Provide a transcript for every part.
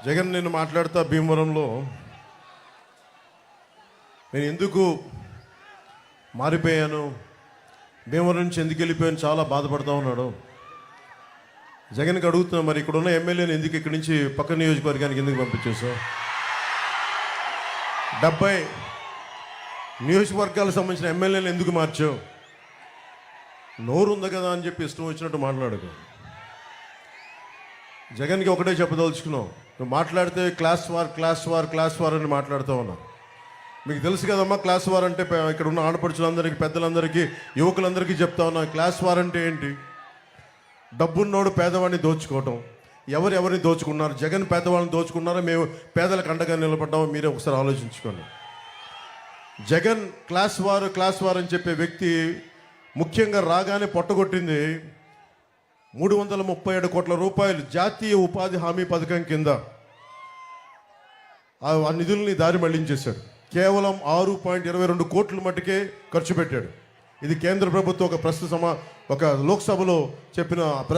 జగన్ నేను మాట్లాడుతా భీమవరంలో నేను ఎందుకు మారిపోయాను, భీమవరం నుంచి ఎందుకు వెళ్ళిపోయాను చాలా బాధపడతా ఉన్నాడు. జగన్కి అడుగుతున్నా, మరి ఇక్కడ ఉన్న ఎమ్మెల్యేని ఎందుకు ఇక్కడి నుంచి పక్క నియోజకవర్గానికి ఎందుకు పంపించేసావు? 70 నియోజకవర్గాలకు సంబంధించిన ఎమ్మెల్యేని ఎందుకు మార్చావు? నోరు ఉంది కదా అని చెప్పి ఇష్టం వచ్చినట్టు మాట్లాడకు. జగన్కి ఒకటే చెప్పదలుచుకున్నావు, నువ్వు మాట్లాడితే క్లాస్ వార్ అని మాట్లాడుతూ ఉన్నావు. మీకు తెలుసు కదమ్మా, క్లాస్ వార్ అంటే ఇక్కడ ఉన్న ఆడపడుచులందరికీ, పెద్దలందరికీ, యువకులందరికీ చెప్తా ఉన్నా. క్లాస్ వార్ అంటే ఏంటి? డబ్బున్నోడు పేదవాడిని దోచుకోవటం. ఎవరిని దోచుకున్నారు? జగన్ పేదవాళ్ళని దోచుకున్నారా, మేము పేదలకు అండగా నిలబడ్డామో మీరే ఒకసారి ఆలోచించుకోండి. జగన్ క్లాస్ వార్ అని చెప్పే వ్యక్తి ముఖ్యంగా రాగానే పొట్టగొట్టింది 337 కోట్ల రూపాయలు జాతీయ ఉపాధి హామీ పథకం కింద ఆ నిధుల్ని దారి మళ్లించేశాడు. కేవలం 6.22 కోట్ల మట్టుకే ఖర్చు పెట్టాడు. ఇది కేంద్ర ప్రభుత్వం ఒక లోక్సభలో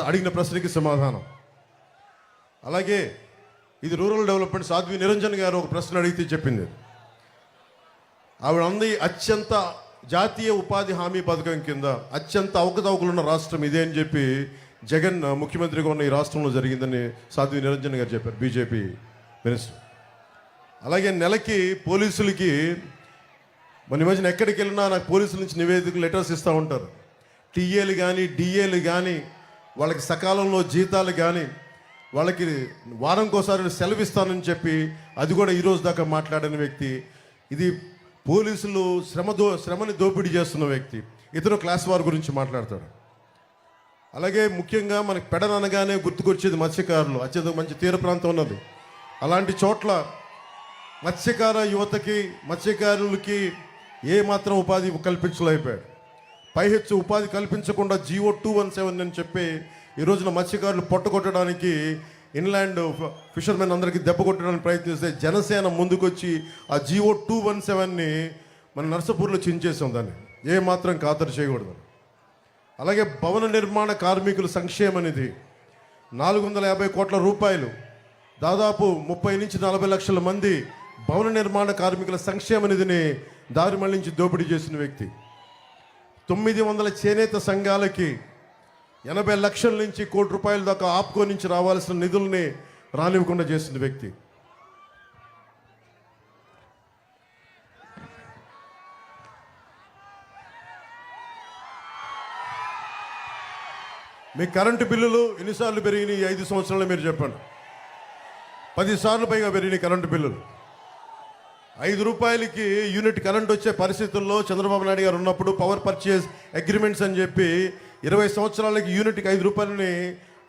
అడిగిన ప్రశ్నకి సమాధానం. అలాగే ఇది రూరల్ డెవలప్మెంట్ సాధ్వి నిరంజన్ గారు ఒక ప్రశ్న అడిగితే చెప్పింది, ఆవిడ అంది అత్యంత జాతీయ ఉపాధి హామీ పథకం కింద అత్యంత అవకతవకలున్న రాష్ట్రం ఇదే అని చెప్పి జగన్ ముఖ్యమంత్రిగా ఉన్న ఈ రాష్ట్రంలో జరిగిందని సాధ్వి నిరంజన్ గారు చెప్పారు, బీజేపీ మినిస్టర్. అలాగే నెలకి పోలీసులకి మన మధ్యన ఎక్కడికి వెళ్ళినా నాకు పోలీసుల నుంచి నివేదికలు లెటర్స్ ఇస్తూ ఉంటారు. టీఏలు కానీ డిఏలు కానీ వాళ్ళకి సకాలంలో జీతాలు కానీ వాళ్ళకి వారంకోసారి సెలవు ఇస్తానని చెప్పి అది కూడా ఈరోజు దాకా మాట్లాడిన వ్యక్తి. ఇది పోలీసులు శ్రమని దోపిడీ చేస్తున్న వ్యక్తి. ఇతను క్లాస్ వార్ గురించి మాట్లాడతాడు. అలాగే ముఖ్యంగా మనకి పెడననగానే గుర్తుకొచ్చేది మత్స్యకారులు. అత్యంత మంచి తీర ప్రాంతం ఉన్నది. అలాంటి చోట్ల మత్స్యకార యువతకి, మత్స్యకారులకి ఏమాత్రం ఉపాధి కల్పించలేకపోయాడు. పైహెచ్చు ఉపాధి కల్పించకుండా GO 217 అని చెప్పి ఈ రోజున మత్స్యకారులు పొట్టగొట్టడానికి, ఇన్లాండ్ ఫిషర్మెన్ అందరికీ దెబ్బ కొట్టడానికి ప్రయత్నిస్తే జనసేన ముందుకొచ్చి ఆ GO 217ని మన నర్సపూర్లో చించేసాం. దాన్ని ఏమాత్రం ఖాతరు చేయకూడదు. అలాగే భవన నిర్మాణ కార్మికుల సంక్షేమ నిధి 450 కోట్ల రూపాయలు, దాదాపు 30 నుంచి 40 లక్షల మంది భవన నిర్మాణ కార్మికుల సంక్షేమ నిధిని దారి మళ్లించి దోపిడీ చేసిన వ్యక్తి. 900 చేనేత సంఘాలకి 80 లక్షల నుంచి ₹1 కోటి దాకా ఆప్కో నుంచి రావాల్సిన నిధుల్ని రానివ్వకుండా చేసిన వ్యక్తి. మీ కరెంటు బిల్లులు ఎన్నిసార్లు పెరిగినాయి 5 సంవత్సరాలు మీరు చెప్పండి. 10 సార్లు పైగా పెరిగినాయి కరెంటు బిల్లులు. ₹5 యూనిట్ కరెంట్ వచ్చే పరిస్థితుల్లో చంద్రబాబు నాయుడు గారు ఉన్నప్పుడు పవర్ పర్చేజ్ అగ్రిమెంట్స్ అని చెప్పి 20 సంవత్సరాలకి యూనిట్కి ₹5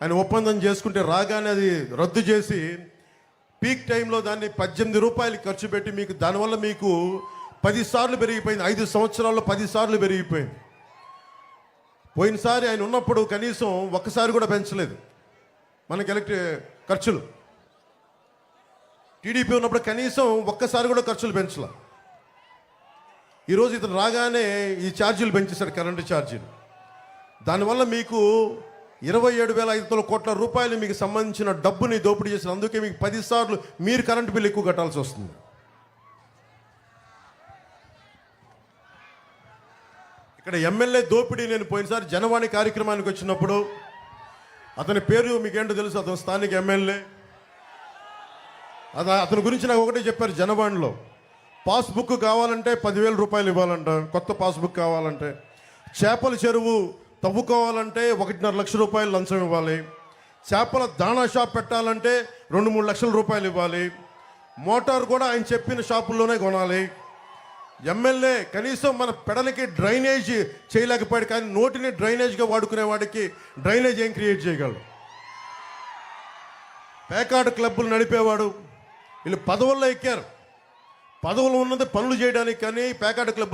ఆయన ఒప్పందం చేసుకుంటే రాగానే అది రద్దు చేసి పీక్ టైంలో దాన్ని ₹18 ఖర్చు పెట్టి మీకు దానివల్ల మీకు 10 సార్లు పెరిగిపోయింది. 5 సంవత్సరాల్లో 10 సార్లు పెరిగిపోయింది. పోయినసారి ఆయన ఉన్నప్పుడు కనీసం ఒక్కసారి కూడా పెంచలేదు మనకి ఖర్చులు. టీడీపీ ఉన్నప్పుడు కనీసం ఒక్కసారి కూడా ఖర్చులు పెంచలే. ఈరోజు ఇతను రాగానే ఈ ఛార్జీలు పెంచేశాడు, కరెంటు ఛార్జీలు. దానివల్ల మీకు 27,500 కోట్ల రూపాయలు మీకు సంబంధించిన డబ్బుని దోపిడీ చేశారు. అందుకే మీకు 10 సార్లు మీరు కరెంటు బిల్లు ఎక్కువ కట్టాల్సి వస్తుంది. ఇక్కడ ఎమ్మెల్యే దోపిడీ, నేను పోయినసారి జనవాణి కార్యక్రమానికి వచ్చినప్పుడు అతని పేరు మీకేంటో తెలుసు, అతను స్థానిక ఎమ్మెల్యే. అతని గురించి నాకు ఒకటే చెప్పారు జనవాణిలో, పాస్బుక్ కావాలంటే ₹10,000 ఇవ్వాలంట, కొత్త పాస్బుక్ కావాలంటే. చేపల చెరువు తవ్వుకోవాలంటే ₹1.5 లక్ష లంచం ఇవ్వాలి. చేపల దాణా షాప్ పెట్టాలంటే ₹2-3 లక్షల ఇవ్వాలి. మోటార్ కూడా ఆయన చెప్పిన షాపుల్లోనే కొనాలి. ఎమ్మెల్యే కనీసం మన పెడలకి డ్రైనేజ్ చేయలేకపోయాడు, కానీ నోటిని డ్రైనేజ్గా వాడుకునే వాడికి డ్రైనేజ్ ఏం క్రియేట్ చేయగలడు? పేకాట క్లబ్బులు నడిపేవాడు. వీళ్ళు పదవుల్లో ఎక్కారు, పదవులు ఉన్నది పనులు చేయడానికి, కానీ పేకాట క్లబ్బులు